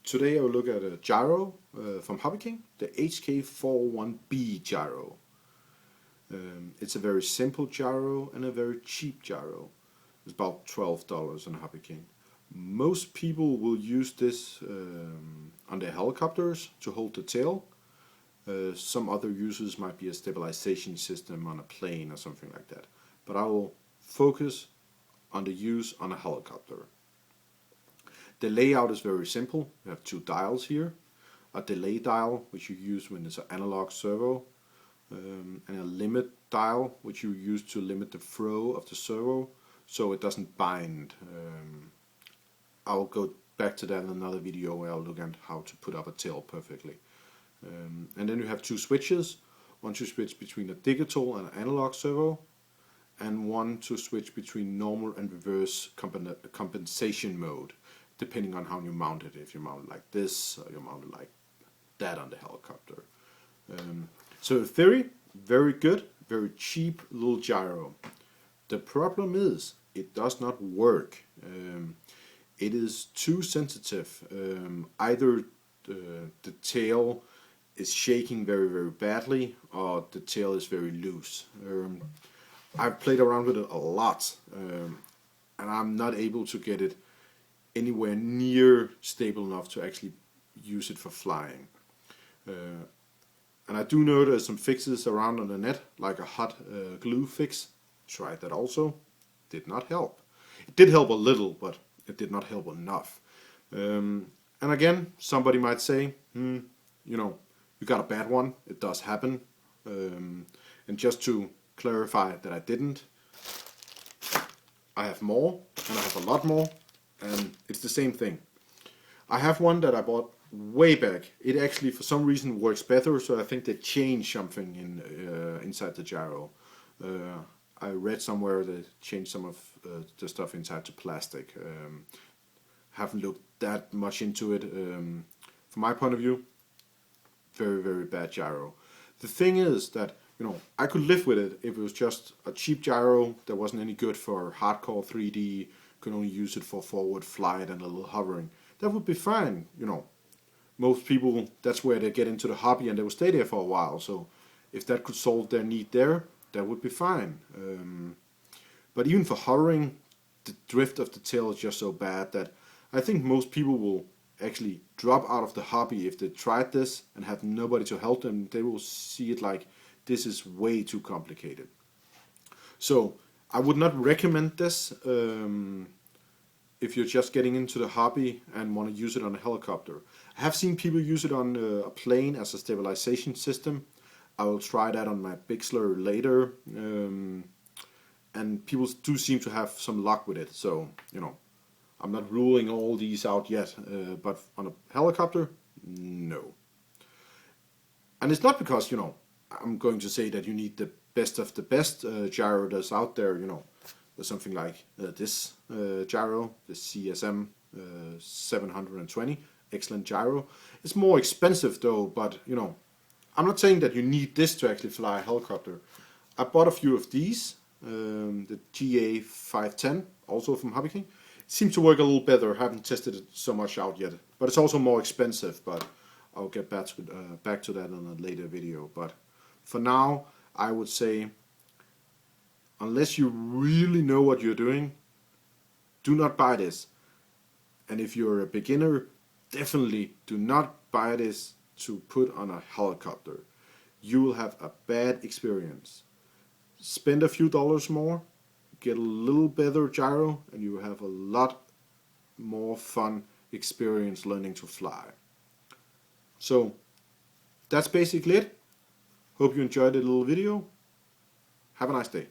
Today I will look at a gyro from HobbyKing, the HK401b gyro. It's a very simple gyro and a very cheap gyro. It's about $12 on HobbyKing. Most people will use this on their helicopters to hold the tail. Some other uses might be a stabilization system on a plane or something like that. But I will focus on the use on a helicopter. The layout is very simple. You have two dials here. A delay dial, which you use when it's an analog servo, and a limit dial, which you use to limit the throw of the servo so it doesn't bind. I'll go back to that in another video where I'll look at how to put up a tail perfectly. And then you have two switches, one to switch between a digital and an analog servo, and one to switch between normal and reverse compensation mode, depending on how you mount it. If you mount it like this, or you mount it like that on the helicopter. So in theory, very good, very cheap little gyro. The problem is, it does not work. It is too sensitive. Either the tail is shaking very, very badly, or the tail is very loose. I've played around with it a lot, and I'm not able to get it anywhere near stable enough to actually use it for flying. And I do know there's some fixes around on the net, like a hot glue fix. Tried that also. Did not help. It did help a little, but it did not help enough. And again, somebody might say, you know, you got a bad one. It does happen. And just to clarify that I didn't, I have more, and I have a lot more, and it's the same thing. I have one that I bought way back. It actually, for some reason, works better, so I think they changed something inside the gyro. I read somewhere they changed some of the stuff inside to plastic. Haven't looked that much into it. From my point of view, very, very bad gyro. The thing is that, you know, I could live with it if it was just a cheap gyro that wasn't any good for hardcore 3D, could only use it for forward flight and a little hovering. That would be fine, you know. Most people, that's where they get into the hobby and they will stay there for a while. So if that could solve their need there, that would be fine. But even for hovering, the drift of the tail is just so bad that I think most people will actually drop out of the hobby if they tried this and have nobody to help them. They will see it like, this is way too complicated. So I would not recommend this if you're just getting into the hobby and want to use it on a helicopter. I have seen people use it on a plane as a stabilization system. I will try that on my Bixler later. And people do seem to have some luck with it. So, you know, I'm not ruling all these out yet. But on a helicopter, no. And it's not because, you know, I'm going to say that you need the best of the best gyro that's out there, you know. There's something like this gyro, the CSM 720, excellent gyro. It's more expensive though, but you know, I'm not saying that you need this to actually fly a helicopter. I bought a few of these, the GA510, also from HobbyKing. It seems to work a little better. I haven't tested it so much out yet, but it's also more expensive, but I'll get back to that in a later video. But for now, I would say, unless you really know what you're doing, do not buy this. And if you're a beginner, definitely do not buy this to put on a helicopter. You will have a bad experience. Spend a few dollars more, get a little better gyro, and you will have a lot more fun experience learning to fly. So that's basically it. Hope you enjoyed the little video. Have a nice day.